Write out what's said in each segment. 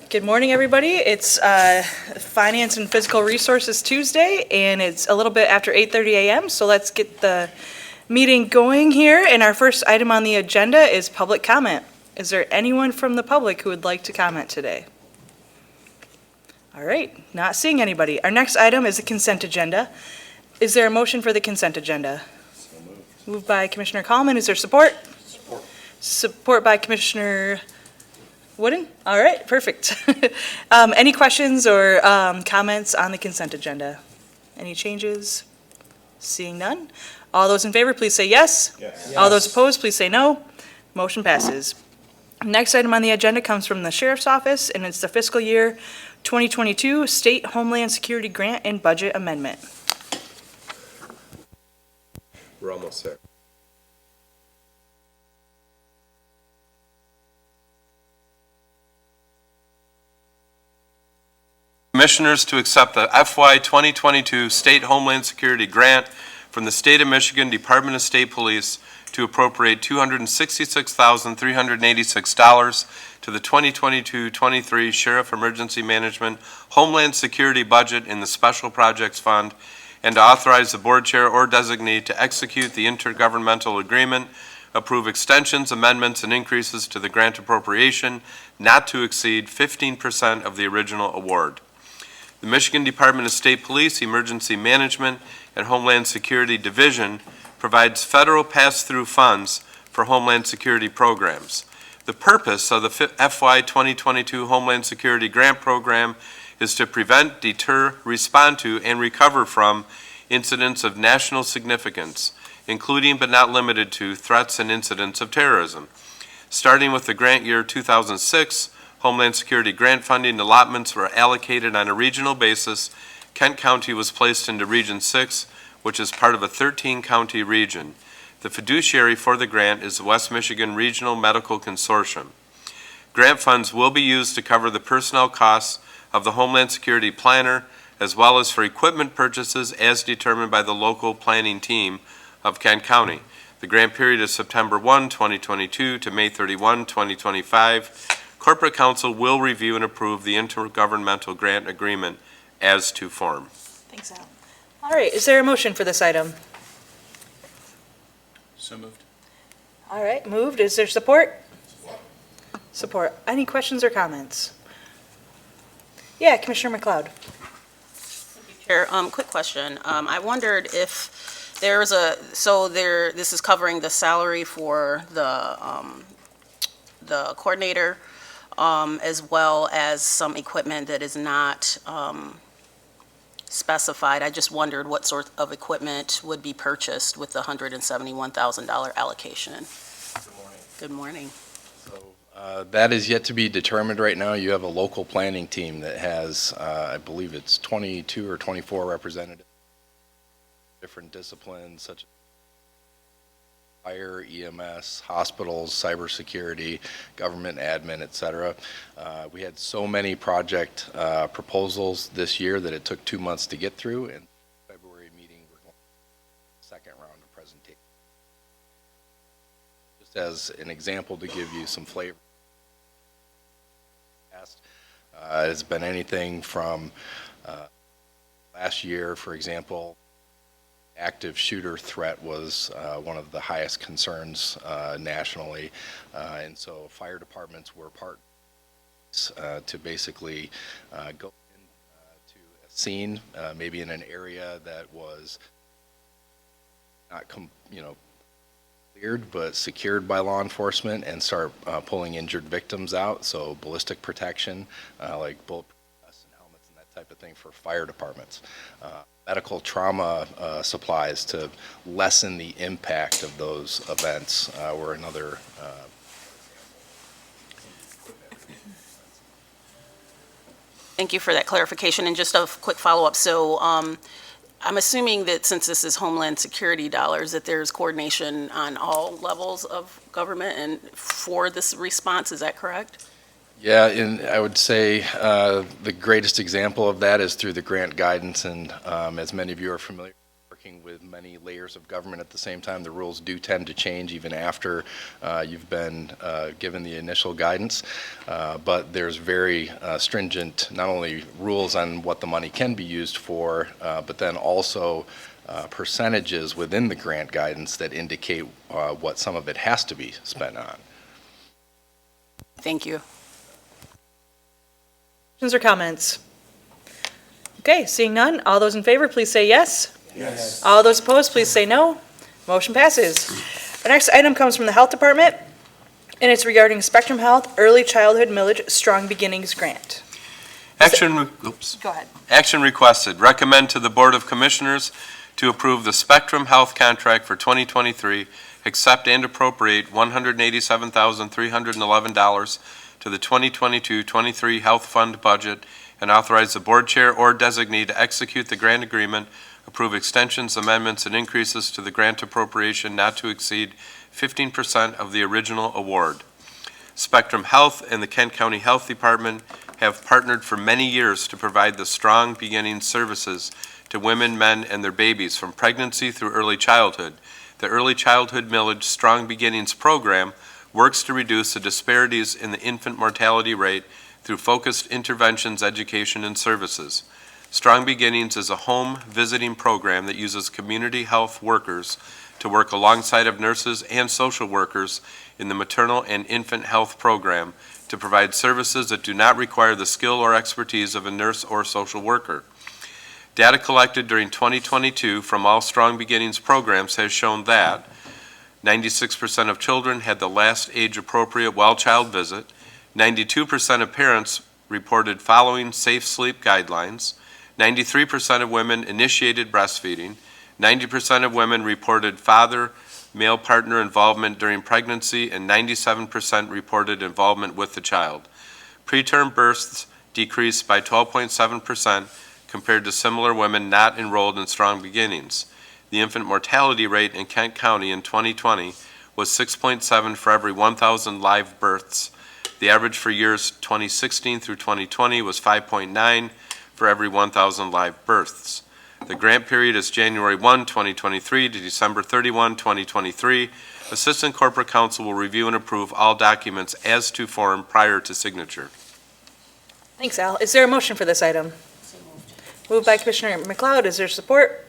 Good morning, everybody. It's Finance and Physical Resources Tuesday, and it's a little bit after 8:30 a.m., so let's get the meeting going here. And our first item on the agenda is public comment. Is there anyone from the public who would like to comment today? All right, not seeing anybody. Our next item is the consent agenda. Is there a motion for the consent agenda? So moved. Moved by Commissioner Kallman. Is there support? Support. Support by Commissioner Wooden? All right, perfect. Any questions or comments on the consent agenda? Any changes? Seeing none. All those in favor, please say yes. Yes. All those opposed, please say no. Motion passes. Next item on the agenda comes from the Sheriff's Office, and it's the fiscal year 2022 State Homeland Security Grant and Budget Amendment. We're almost there. Commissioners to accept the FY 2022 State Homeland Security Grant from the State of Michigan Department of State Police to appropriate $266,386 to the 2022-23 Sheriff Emergency Management Homeland Security Budget in the Special Projects Fund, and to authorize the board chair or designee to execute the intergovernmental agreement, approve extensions, amendments, and increases to the grant appropriation not to exceed 15% of the original award. The Michigan Department of State Police Emergency Management and Homeland Security Division provides federal pass-through funds for Homeland Security programs. The purpose of the FY 2022 Homeland Security Grant Program is to prevent, deter, respond to, and recover from incidents of national significance, including but not limited to threats and incidents of terrorism. Starting with the grant year 2006, Homeland Security grant funding allotments were allocated on a regional basis. Kent County was placed into Region 6, which is part of a 13-county region. The fiduciary for the grant is the West Michigan Regional Medical Consortium. Grant funds will be used to cover the personnel costs of the Homeland Security planner, as well as for equipment purchases as determined by the local planning team of Kent County. The grant period is September 1, 2022 to May 31, 2025. Corporate Counsel will review and approve the intergovernmental grant agreement as to form. Thanks, Al. All right, is there a motion for this item? So moved. All right, moved. Is there support? Support. Any questions or comments? Yeah, Commissioner McLeod. Chair, quick question. I wondered if there's this is covering the salary for the coordinator, as well as some equipment that is not specified. I just wondered what sort of equipment would be purchased with the $171,000 allocation. Good morning. Good morning. So that is yet to be determined right now. You have a local planning team that has, I believe it's 22 or 24 representatives, different disciplines such as fire, EMS, hospitals, cybersecurity, government admin, et cetera. We had so many project proposals this year that it took 2 months to get through. And February meeting, we're going to the second round of presentation. Just as an example to give you some flavor. It's been anything from last year, for example, active shooter threat was one of the highest concerns nationally, and so fire departments were part to basically go into a scene, maybe in an area that was not cleared but secured by law enforcement, and start pulling injured victims out. So ballistic protection, like bulletproof vests and helmets and that type of thing for fire departments. Medical trauma supplies to lessen the impact of those events were another Thank you for that clarification. And just a quick follow-up. So I'm assuming that since this is Homeland Security dollars, that there's coordination on all levels of government and for this response. Is that correct? Yeah, and I would say the greatest example of that is through the grant guidance, and as many of you are familiar, working with many layers of government at the same time. The rules do tend to change even after you've been given the initial guidance. But there's very stringent, not only rules on what the money can be used for, but then also percentages within the grant guidance that indicate what some of it has to be spent on. Thank you. Questions or comments? Okay, seeing none, all those in favor, please say yes. Yes. All those opposed, please say no. Motion passes. Our next item comes from the Health Department, and it's regarding Spectrum Health Early Childhood Millage Strong Beginnings Grant. Oops. Go ahead. Action requested. Recommend to the Board of Commissioners to approve the Spectrum Health contract for 2023, accept and appropriate $187,311 to the 2022-23 Health Fund budget, and authorize the Board Chair or designee to execute the grant agreement, approve extensions, amendments, and increases to the grant appropriation not to exceed 15% of the original award. Spectrum Health and the Kent County Health Department have partnered for many years to provide the Strong Beginnings services to women, men, and their babies from pregnancy through early childhood. The Early Childhood Millage Strong Beginnings program works to reduce the disparities in the infant mortality rate through focused interventions, education, and services. Strong Beginnings is a home visiting program that uses community health workers to work alongside of nurses and social workers in the maternal and infant health program to provide services that do not require the skill or expertise of a nurse or social worker. Data collected during 2022 from all Strong Beginnings programs has shown that 96% of children had the last age-appropriate well-child visit, 92% of parents reported following safe sleep guidelines, 93% of women initiated breastfeeding, 90% of women reported father-male partner involvement during pregnancy, and 97% reported involvement with the child. Preterm births decreased by 12.7% compared to similar women not enrolled in Strong Beginnings. The infant mortality rate in Kent County in 2020 was 6.7 for every 1,000 live births. The average for years 2016 through 2020 was 5.9 for every 1,000 live births. The grant period is January 1, 2023 to December 31, 2023. Assistant Corporate Counsel will review and approve all documents as to form prior to signature. Thanks, Al. Is there a motion for this item? Moved by Commissioner McLeod. Is there support?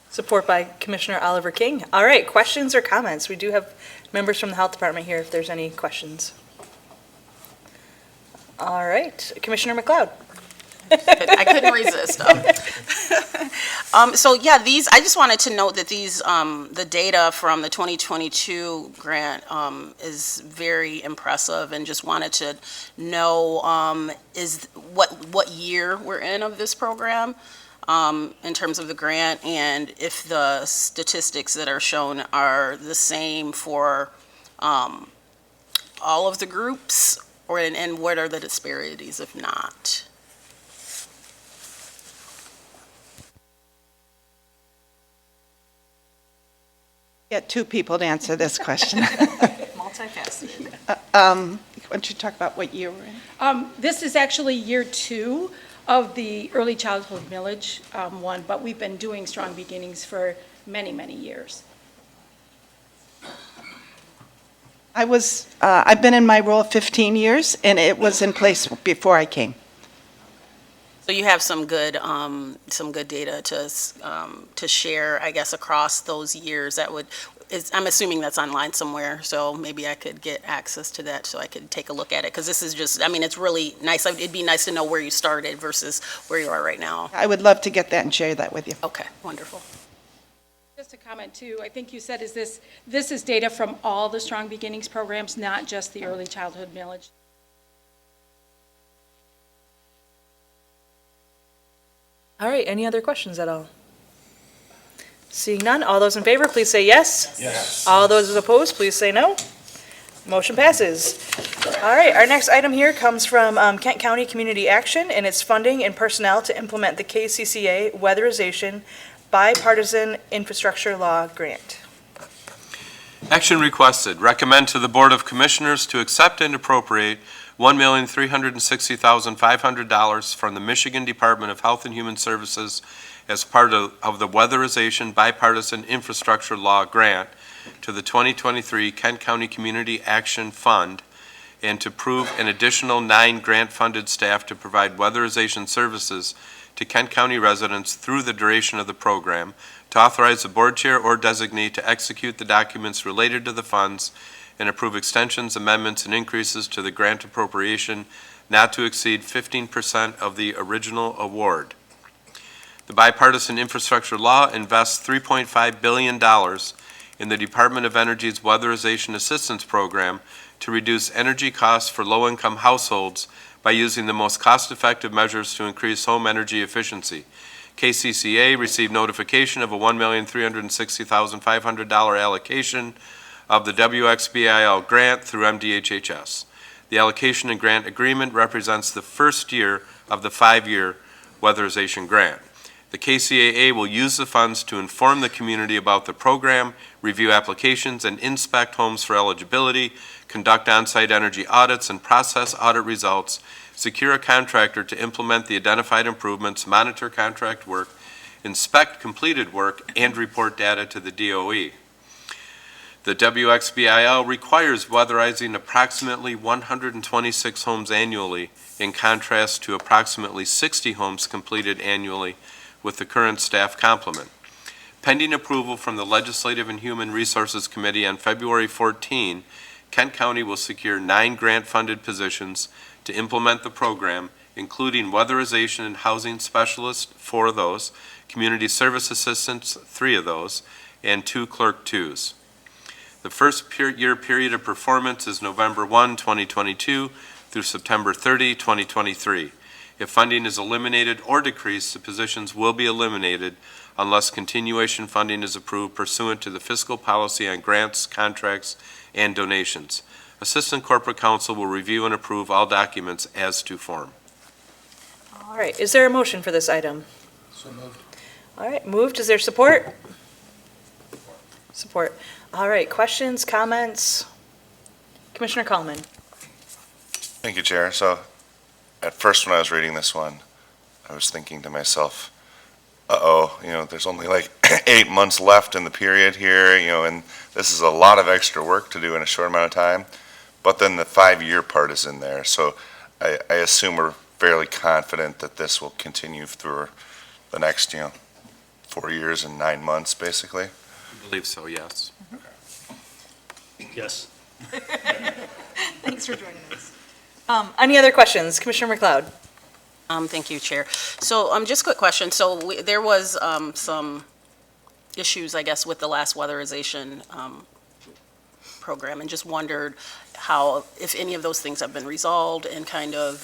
Support by Commissioner Oliver King. All right, questions or comments? We do have members from the Health Department here if there's any questions. All right, Commissioner McLeod. I couldn't resist. So yeah, I just wanted to note that the data from the 2022 grant is very impressive, and just wanted to know is what year we're in of this program in terms of the grant, and if the statistics that are shown are the same for all of the groups, and what are the disparities if not? Get two people to answer this question. Multifaceted. Why don't you talk about what year we're in? This is actually year 2 of the early childhood millage one, but we've been doing Strong Beginnings for many, many years. I've been in my role 15 years, and it was in place before I came. So you have some good data to share, I guess, across those years. I'm assuming that's online somewhere, so maybe I could get access to that so I could take a look at it, because this is just, it's really nice. It'd be nice to know where you started versus where you are right now. I would love to get that and share that with you. Okay, wonderful. Just a comment too, I think you said this is data from all the Strong Beginnings programs, not just the early childhood millage. All right, any other questions at all? Seeing none, all those in favor, please say yes. Yes. All those opposed, please say no. Motion passes. All right, our next item here comes from Kent County Community Action, and it's funding and personnel to implement the KCCA Weatherization Bipartisan Infrastructure Law Grant. Action requested. Recommend to the Board of Commissioners to accept and appropriate $1,360,500 from the Michigan Department of Health and Human Services as part of the Weatherization Bipartisan Infrastructure Law Grant to the 2023 Kent County Community Action Fund, and to approve an additional 9 grant-funded staff to provide weatherization services to Kent County residents through the duration of the program, to authorize the board chair or designee to execute the documents related to the funds, and approve extensions, amendments, and increases to the grant appropriation not to exceed 15% of the original award. The bipartisan infrastructure law invests $3.5 billion in the Department of Energy's Weatherization Assistance Program to reduce energy costs for low-income households by using the most cost-effective measures to increase home energy efficiency. KCCA received notification of a $1,360,500 allocation of the WXBIL grant through MDHHS. The allocation and grant agreement represents the first year of the 5-year weatherization grant. The KCAA will use the funds to inform the community about the program, review applications, and inspect homes for eligibility, conduct on-site energy audits and process audit results, secure a contractor to implement the identified improvements, monitor contract work, inspect completed work, and report data to the DOE. The WXBIL requires weatherizing approximately 126 homes annually, in contrast to approximately 60 homes completed annually with the current staff complement. Pending approval from the Legislative and Human Resources Committee on February 14, Kent County will secure 9 grant-funded positions to implement the program, including weatherization and housing specialists, 4 of those, community service assistants, 3 of those, and 2 clerk 2s. The first year period of performance is November 1, 2022 through September 30, 2023. If funding is eliminated or decreased, the positions will be eliminated unless continuation funding is approved pursuant to the fiscal policy on grants, contracts, and donations. Assistant Corporate Counsel will review and approve all documents as to form. All right, is there a motion for this item? So moved. All right, moved. Is there support? Support. All right, questions, comments? Commissioner Kallman. Thank you, Chair. So at first when I was reading this one, I was thinking to myself, there's only like 8 months left in the period here, and this is a lot of extra work to do in a short amount of time. But then the 5-year part is in there. So I assume we're fairly confident that this will continue through the next, 4 years and 9 months, basically. I believe so, yes. Yes. Thanks for joining us. Any other questions? Commissioner McLeod. Thank you, Chair. So, just a quick question. So, there was some issues, I guess, with the last weatherization program, and just wondered how, if any of those things have been resolved, and kind of,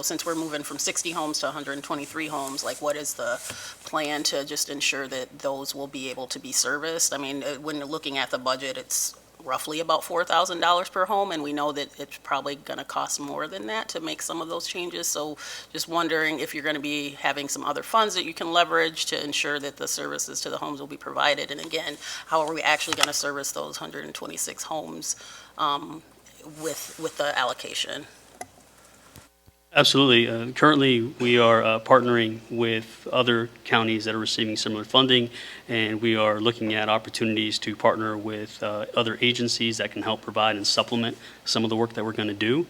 since we're moving from 60 homes to 123 homes, like, what is the plan to just ensure that those will be able to be serviced? I mean, when looking at the budget, it's roughly about $4,000 per home, and we know that it's probably going to cost more than that to make some of those changes. So just wondering if you're going to be having some other funds that you can leverage to ensure that the services to the homes will be provided. And again, how are we actually going to service those 126 homes with the allocation? Absolutely. Currently, we are partnering with other counties that are receiving similar funding, and we are looking at opportunities to partner with other agencies that can help provide and supplement some of the work that we're going to do.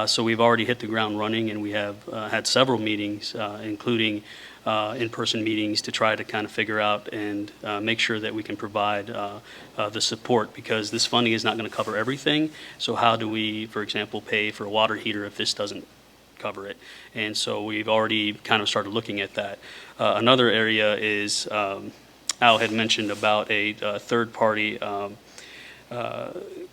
So we've already hit the ground running, and we have had several meetings, including in-person meetings, to try to kind of figure out and make sure that we can provide the support, because this funding is not going to cover everything. So how do we, for example, pay for a water heater if this doesn't cover it? And so we've already kind of started looking at that. Another area is Al had mentioned about a third-party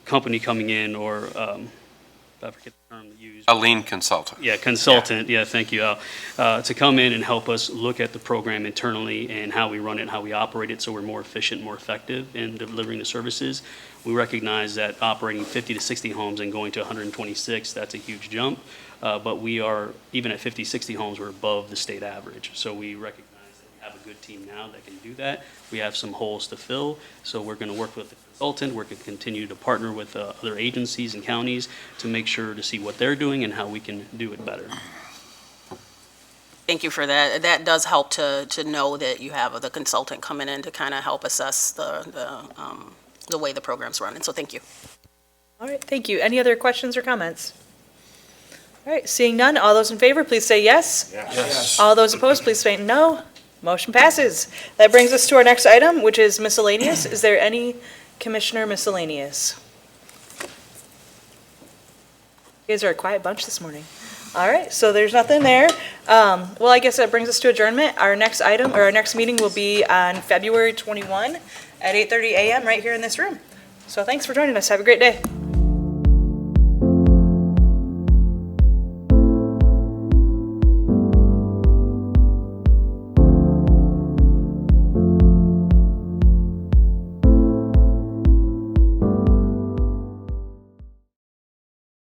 company coming in, or I forget the term used. A lean consultant. Yeah, consultant. Yeah, thank you, Al. To come in and help us look at the program internally and how we run it and how we operate it, so we're more efficient, more effective in delivering the services. We recognize that operating 50 to 60 homes and going to 126, that's a huge jump. But we are, even at 50, 60 homes, we're above the state average. So we recognize that we have a good team now that can do that. We have some holes to fill. So we're going to work with the consultant. We're going to continue to partner with other agencies and counties to make sure to see what they're doing and how we can do it better. Thank you for that. That does help to know that you have the consultant coming in to kind of help assess the way the program's running, so thank you. All right, thank you. Any other questions or comments? All right, seeing none, all those in favor, please say yes. Yes. All those opposed, please say no. Motion passes. That brings us to our next item, which is miscellaneous. Is there any commissioner miscellaneous? You guys are a quiet bunch this morning. All right, so there's nothing there. Well, I guess that brings us to adjournment. Our next item, or our next meeting will be on February 21 at 8:30 a.m. right here in this room. So thanks for joining us. Have a great day.